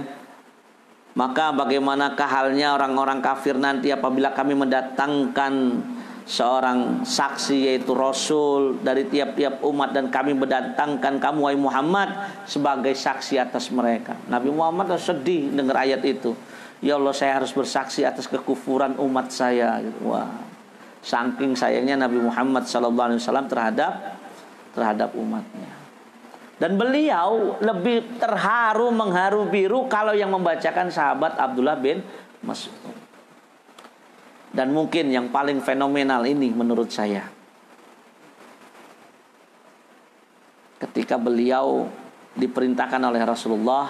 Maka bagaimanakah halnya orang-orang kafir nanti apabila kami mendatangkan seorang saksi yaitu Rasul dari tiap-tiap umat dan kami mendatangkan kamu wahai Muhammad sebagai saksi atas mereka. Nabi Muhammad sedih dengar ayat itu. Ya Allah, saya harus bersaksi atas kekufuran umat saya. Wah, saking sayangnya Nabi Muhammad SAW terhadap umatnya. Dan beliau lebih terharu mengharu biru kalau yang membacakan sahabat Abdullah bin Mas'ud. Dan mungkin yang paling fenomenal ini menurut saya, ketika beliau diperintahkan oleh Rasulullah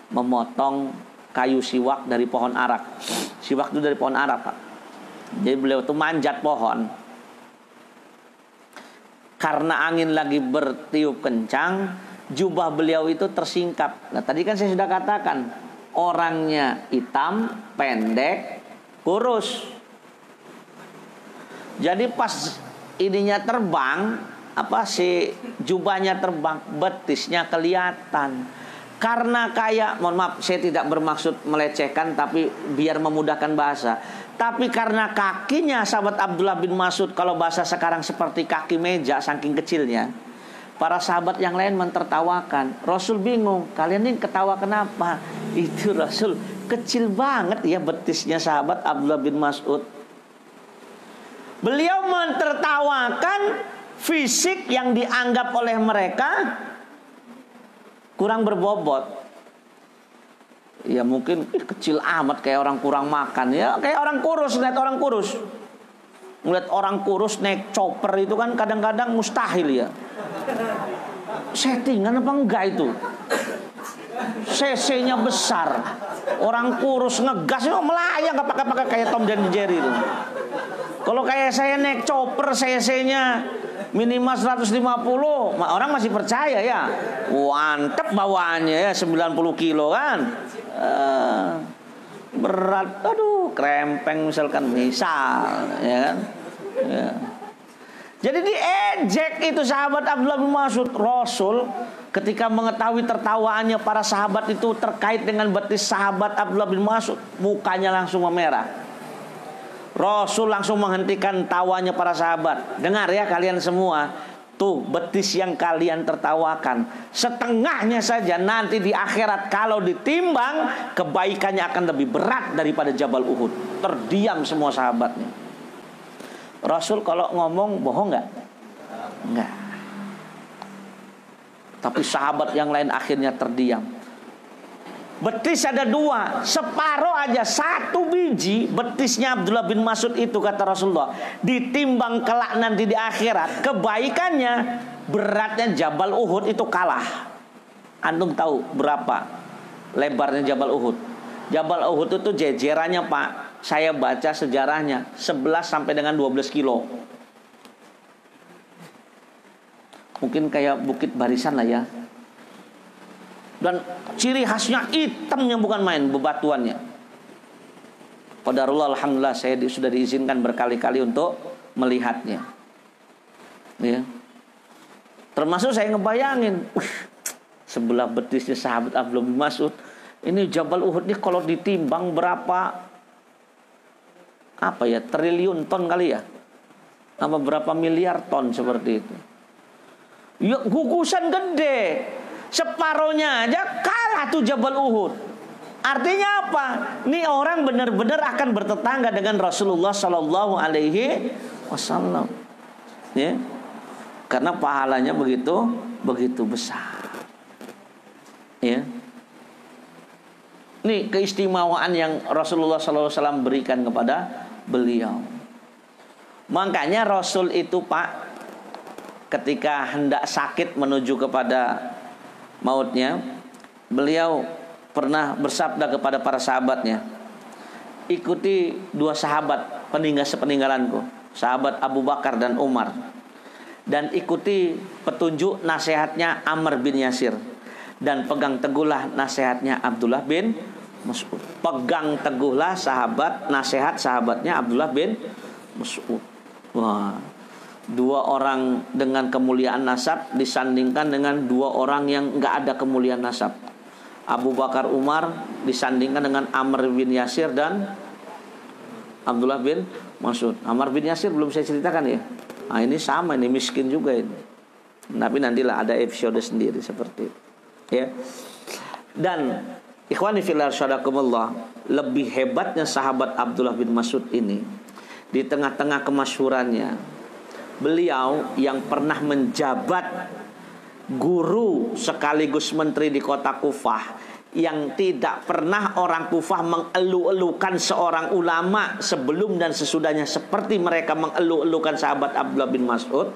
memotong kayu siwak dari pohon arak. Siwak itu dari pohon arak, Pak. Jadi beliau itu manjat pohon. Karena angin lagi bertiup kencang, jubah beliau itu tersingkap. Nah, tadi kan saya sudah katakan, orangnya hitam, pendek, kurus. Jadi pas ininya terbang, si jubahnya terbang, betisnya kelihatan. Karena kayak, mohon maaf, saya tidak bermaksud melecehkan, tapi biar memudahkan bahasa. Tapi karena kakinya sahabat Abdullah bin Mas'ud, kalau bahasa sekarang seperti kaki meja saking kecilnya, para sahabat yang lain mentertawakan. Rasul bingung, kalian ini ketawa kenapa? Itu Rasul, kecil banget ya betisnya sahabat Abdullah bin Mas'ud. Beliau mentertawakan fisik yang dianggap oleh mereka kurang berbobot. Ya mungkin kecil amat, kayak orang kurang makan. Ya kayak orang kurus, lihat orang kurus. Ngeliat orang kurus naik chopper itu kan kadang-kadang mustahil ya. Settingan apa enggak itu? CC-nya besar. Orang kurus ngegas itu melayang, nggak pakai kayak Tom dan Jerry itu. Kalau kayak saya naik chopper CC-nya minimal 150, orang masih percaya ya. Mantep bawaannya ya, 90 kilo kan. Berat, aduh, krempeng misalkan, ya kan. Ya. Jadi diejek itu sahabat Abdullah bin Mas'ud. Rasul ketika mengetahui tertawaannya para sahabat itu terkait dengan betis sahabat Abdullah bin Mas'ud, mukanya langsung memerah. Rasul langsung menghentikan tawanya para sahabat. Dengar ya kalian semua, tuh betis yang kalian tertawakan, setengahnya saja nanti di akhirat kalau ditimbang kebaikannya akan lebih berat daripada Jabal Uhud. Terdiam semua sahabatnya. Rasul kalau ngomong bohong nggak? Nggak. Tapi sahabat yang lain akhirnya terdiam. Betis ada dua, separuh aja, satu biji betisnya Abdullah bin Mas'ud itu kata Rasulullah, ditimbang kelak nanti di akhirat, kebaikannya beratnya Jabal Uhud itu kalah. Antum tahu berapa lebarnya Jabal Uhud? Jabal Uhud itu jejerannya Pak, saya baca sejarahnya 11 sampai dengan 12 kilo. Mungkin kayak Bukit Barisan lah ya. Dan ciri khasnya hitamnya bukan main, bebatuannya. Qadarullah, alhamdulillah saya sudah diizinkan berkali-kali untuk melihatnya. Ya. Termasuk saya ngebayangin, sebelah betisnya sahabat Abdullah bin Mas'ud. Ini Jabal Uhud ini kalau ditimbang berapa triliun ton kali ya? Apa berapa miliar ton seperti itu. Ya gugusan gede. Separohnya aja kalah tuh Jabal Uhud. Artinya apa? Nih orang benar-benar akan bertetangga dengan Rasulullah Sallallahu Alaihi Wasallam. Ya, karena pahalanya begitu besar. Ya, nih keistimewaan yang Rasulullah Sallallahu Alaihi Wasallam berikan kepada beliau. Makanya Rasul itu Pak, ketika hendak sakit menuju kepada mautnya, beliau pernah bersabda kepada para sahabatnya, ikuti dua sahabat sepeninggalanku, sahabat Abu Bakar dan Umar, dan ikuti petunjuk nasihatnya Amr bin Yasir, dan pegang teguhlah nasihatnya Abdullah bin Mas'ud. Pegang teguhlah nasihat sahabatnya Abdullah bin Mas'ud. Wah, dua orang dengan kemuliaan nasab disandingkan dengan dua orang yang nggak ada kemuliaan nasab. Abu Bakar Umar disandingkan dengan Amr bin Yasir dan Abdullah bin Mas'ud. Amr bin Yasir belum saya ceritakan ya. Nah, ini sama, ini miskin juga ini. Tapi nantilah ada episode sendiri seperti itu. Ya. Dan ikhwani fillah syadakumullah, lebih hebatnya sahabat Abdullah bin Mas'ud ini, di tengah-tengah kemasyhurannya, beliau yang pernah menjabat guru sekaligus menteri di kota Kufah, yang tidak pernah orang Kufah mengeluh-elukan seorang ulama sebelum dan sesudahnya seperti mereka mengeluh-elukan sahabat Abdullah bin Mas'ud,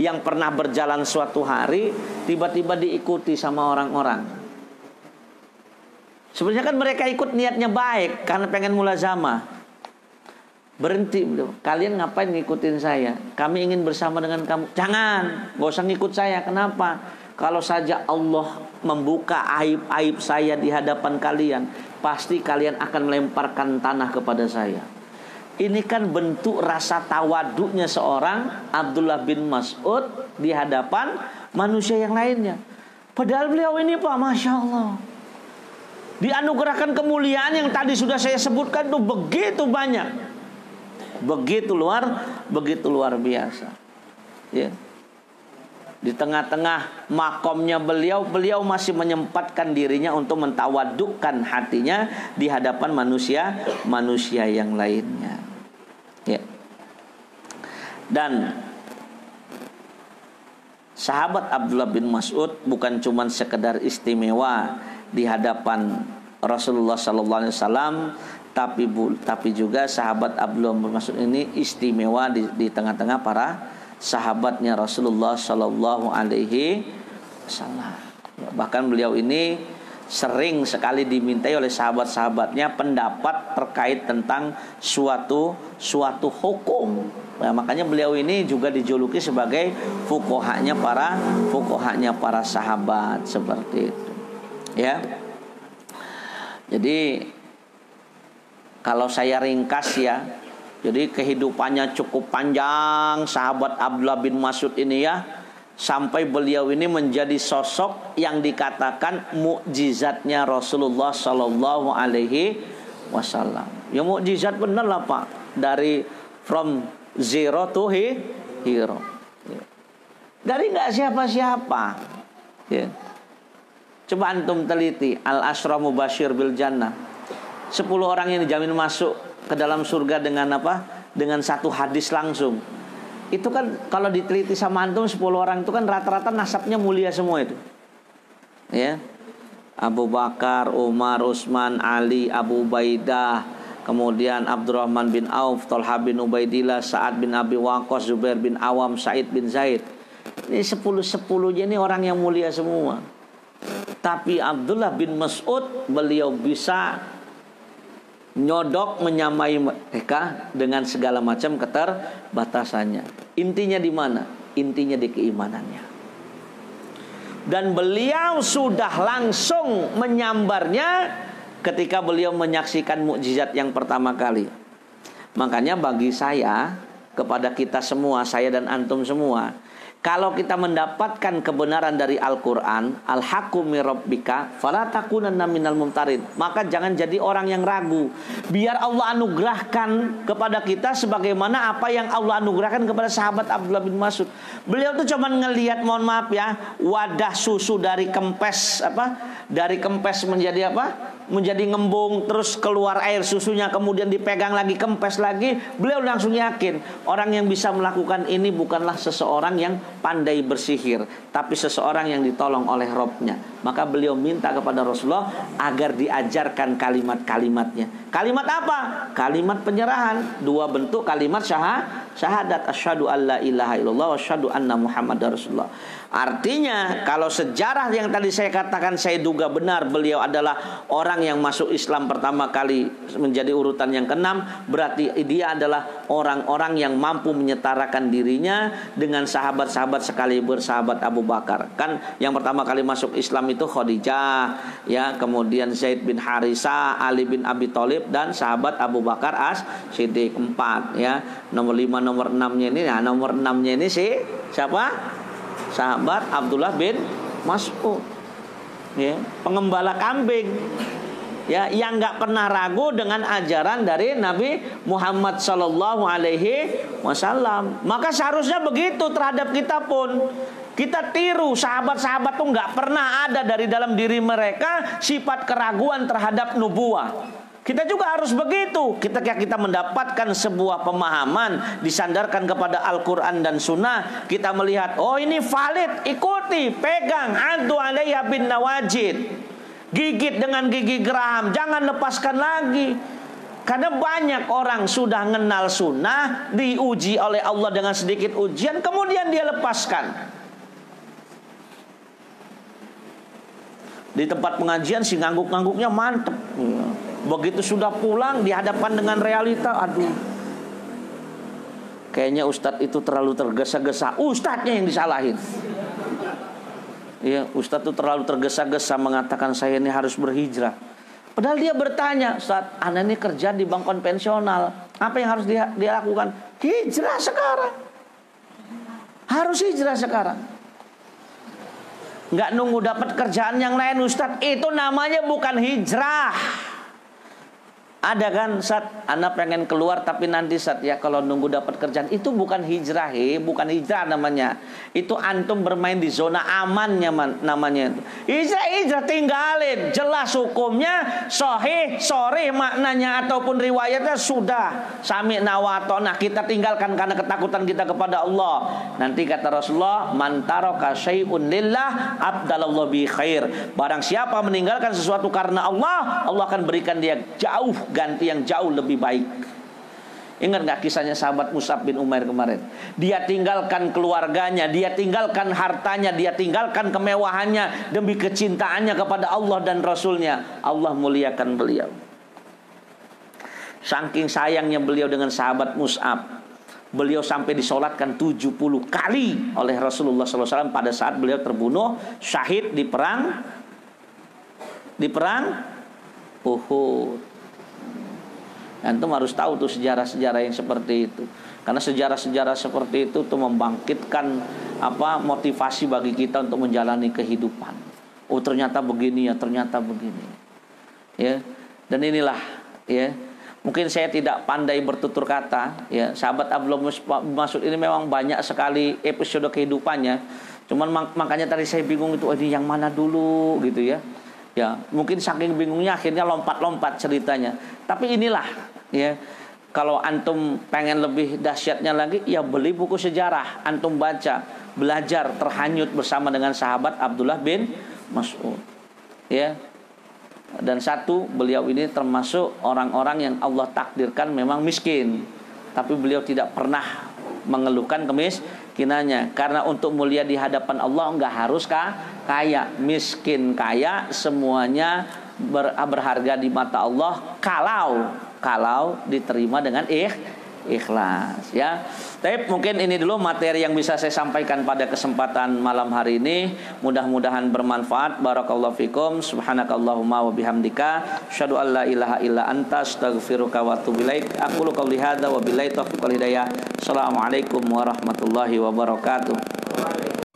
yang pernah berjalan suatu hari tiba-tiba diikuti sama orang-orang. Sebenarnya kan mereka ikut niatnya baik karena pengen mulazamah. Berhenti, kalian ngapain ngikutin saya? Kami ingin bersama dengan kamu. Jangan, gak usah ngikut saya. Kenapa? Kalau saja Allah membuka aib-aib saya di hadapan kalian, pasti kalian akan melemparkan tanah kepada saya. Ini kan bentuk rasa tawaduknya seorang Abdullah bin Mas'ud di hadapan manusia yang lainnya. Padahal beliau ini Pak, Masya Allah, dianugerahkan kemuliaan yang tadi sudah saya sebutkan itu begitu banyak, begitu luar biasa. Ya. Di tengah-tengah makomnya beliau masih menyempatkan dirinya untuk mentawadukkan hatinya di hadapan manusia yang lainnya. Ya. Dan sahabat Abdullah bin Mas'ud bukan cuma sekedar istimewa di hadapan Rasulullah SAW, tapi juga sahabat Abdullah bin Mas'ud ini istimewa di tengah-tengah para sahabatnya Rasulullah Sallallahu Alaihi Wasallam. Bahkan beliau ini sering sekali dimintai oleh sahabat-sahabatnya pendapat terkait tentang suatu hukum. Nah, makanya beliau ini juga dijuluki sebagai fuqahanya para sahabat seperti itu. Ya. Jadi kalau saya ringkas ya, jadi kehidupannya cukup panjang sahabat Abdullah bin Mas'ud ini ya, sampai beliau ini menjadi sosok yang dikatakan mukjizatnya Rasulullah Sallallahu Alaihi Wasallam. Ya mukjizat bener lah Pak, dari from zero to hero. Dari nggak siapa-siapa. Ya. Coba antum teliti Al-Asyra Mubashir bil Jannah. 10 orang yang dijamin masuk ke dalam surga dengan apa? Dengan satu hadis langsung. Itu kan kalau diteliti sama antum 10 orang itu kan rata-rata nasabnya mulia semua itu. Ya. Abu Bakar, Umar, Utsman, Ali, Abu Ubaidah, kemudian Abdurrahman bin Auf, Thalha bin Ubaidillah, Sa'ad bin Abi Waqqas, Zubair bin Awam, Sa'id bin Zaid. Ini 10-10-nya ini orang yang mulia semua. Tapi Abdullah bin Mas'ud beliau bisa nyodok menyamai mereka dengan segala macam keterbatasannya. Intinya di mana? Intinya di keimanannya. Dan beliau sudah langsung menyambarnya ketika beliau menyaksikan mukjizat yang pertama kali. Makanya bagi saya, kepada kita semua, saya dan antum semua, kalau kita mendapatkan kebenaran dari Al-Quran, Al-Haqqu min Rabbika fala takunanna minal mumtarin, maka jangan jadi orang yang ragu. Biar Allah anugerahkan kepada kita sebagaimana apa yang Allah anugerahkan kepada sahabat Abdullah bin Mas'ud. Beliau tuh cuma ngelihat, mohon maaf ya, wadah susu dari kempes dari kempes menjadi menjadi ngembung, terus keluar air susunya, kemudian dipegang lagi, kempes lagi. Beliau langsung yakin orang yang bisa melakukan ini bukanlah seseorang yang pandai bersihir, tapi seseorang yang ditolong oleh Robnya. Maka beliau minta kepada Rasulullah agar diajarkan kalimat-kalimatnya. Kalimat apa? Kalimat penyerahan. 2 bentuk kalimat syahadat. Asyhadu alla ilaha illallah wa asyhadu anna Muhammadar Rasulullah. Artinya kalau sejarah yang tadi saya katakan saya duga benar, beliau adalah orang orang yang masuk Islam pertama kali menjadi urutan yang keenam, berarti dia adalah orang-orang yang mampu menyetarakan dirinya dengan sahabat-sahabat sekali bersahabat Abu Bakar. Kan yang pertama kali masuk Islam itu Khadijah, ya, kemudian Zaid bin Harisah, Ali bin Abi Thalib, dan sahabat Abu Bakar As-Siddiq, 4, ya. Nomor 5, nomor 6-nya ini, nah nomor 6-nya ini siapa? Sahabat Abdullah bin Mas'ud, ya, pengembala kambing, ya, yang nggak pernah ragu dengan ajaran dari Nabi Muhammad Sallallahu Alaihi Wasallam. Maka seharusnya begitu terhadap kita pun. Kita tiru sahabat-sahabat tuh nggak pernah ada dari dalam diri mereka sifat keraguan terhadap nubuah. Kita juga harus begitu. Ketika kita mendapatkan sebuah pemahaman disandarkan kepada Al-Quran dan Sunnah, kita melihat, oh ini valid, ikuti, pegang, adu alaiha bin nawajid, gigit dengan gigi geram, jangan lepaskan lagi. Karena banyak orang sudah kenal sunnah, diuji oleh Allah dengan sedikit ujian, kemudian dia lepaskan. Di tempat pengajian si ngangguk-ngangguknya mantep, begitu sudah pulang dihadapkan dengan realita, aduh, kayaknya ustadz itu terlalu tergesa-gesa. Ustadznya yang disalahin. Ya, ustadz itu terlalu tergesa-gesa mengatakan saya ini harus berhijrah. Padahal dia bertanya, Ustadz, Anda ini kerja di bank konvensional, apa yang harus dia lakukan? Hijrah sekarang. Harus hijrah sekarang. Nggak nunggu dapat kerjaan yang lain, Ustadz. Itu namanya bukan hijrah. Ada kan, Ustadz, Anda pengen keluar tapi nanti, Ustadz, ya kalau nunggu dapat kerjaan, itu bukan hijrah, bukan hijrah namanya. Itu antum bermain di zona amannya namanya. Hijrah tinggalin, jelas hukumnya, sahih, sorry maknanya ataupun riwayatnya sudah sami'na wa ata'na, kita tinggalkan karena ketakutan kita kepada Allah. Nanti kata Rasulullah, man taraka syai'un lillah abdalallahu bi khair. Barang siapa meninggalkan sesuatu karena Allah, Allah akan berikan dia jauh ganti yang jauh lebih baik. Ingat gak kisahnya sahabat Mus'ab bin Umair kemarin? Dia tinggalkan keluarganya, dia tinggalkan hartanya, dia tinggalkan kemewahannya demi kecintaannya kepada Allah dan Rasulnya. Allah muliakan beliau. Saking sayangnya beliau dengan sahabat Mus'ab, beliau sampai disolatkan 70 kali oleh Rasulullah SAW pada saat beliau terbunuh syahid di perang Uhud. Antum harus tahu tuh sejarah-sejarah yang seperti itu. Karena sejarah-sejarah seperti itu tuh membangkitkan motivasi bagi kita untuk menjalani kehidupan. Oh ternyata begini ya, ternyata begini. Ya. Dan inilah, ya. Mungkin saya tidak pandai bertutur kata, ya. Sahabat Abdullah Mas'ud ini memang banyak sekali episode kehidupannya. Cuman makanya tadi saya bingung itu, ini yang mana dulu gitu ya. Ya, mungkin saking bingungnya akhirnya lompat-lompat ceritanya. Tapi inilah, ya, kalau antum pengen lebih dahsyatnya lagi, ya beli buku sejarah, antum baca, belajar, terhanyut bersama dengan sahabat Abdullah bin Mas'ud. Ya. Dan satu, beliau ini termasuk orang-orang yang Allah takdirkan memang miskin, tapi beliau tidak pernah mengeluhkan kemiskinannya. Karena untuk mulia di hadapan Allah enggak harus kaya, miskin kaya semuanya berharga di mata Allah kalau diterima dengan ikhlas, ya. Tapi mungkin ini dulu materi yang bisa saya sampaikan pada kesempatan malam hari ini. Mudah-mudahan bermanfaat. Barakallahu fikum. Subhanakallahumma wa bihamdika asyhadu an la ilaha illa anta astaghfiruka wa atubu ilaik. Aqulu qouli hadza wa billahi taufiq wal hidayah. Assalamualaikum warahmatullahi wabarakatuh.